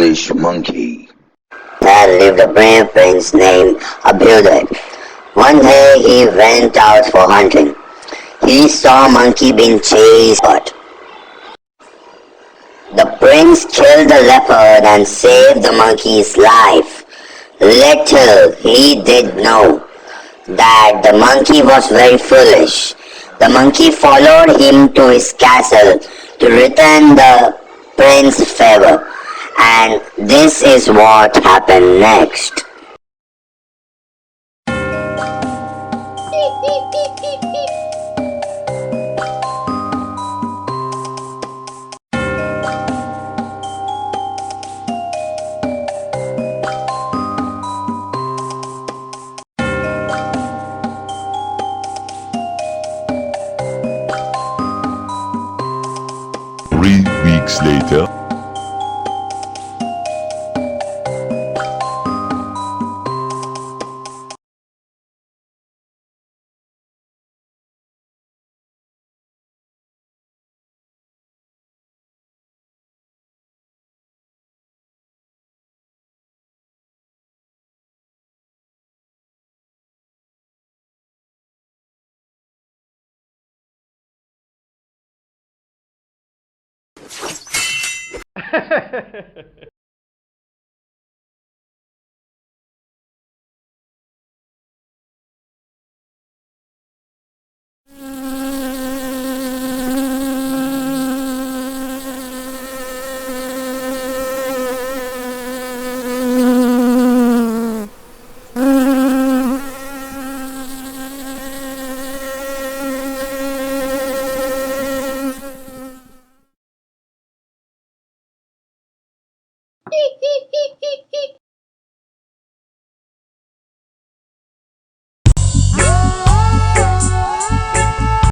foolish monkey. There lived a brave prince named Abhyuday. One day he went out for hunting. He saw a monkey being chased, but the prince killed the leopard and saved the monkey's life. Little he did know that the monkey was very foolish. The monkey followed him to his castle to return the prince's favor. And this is what happened next. Three weeks later.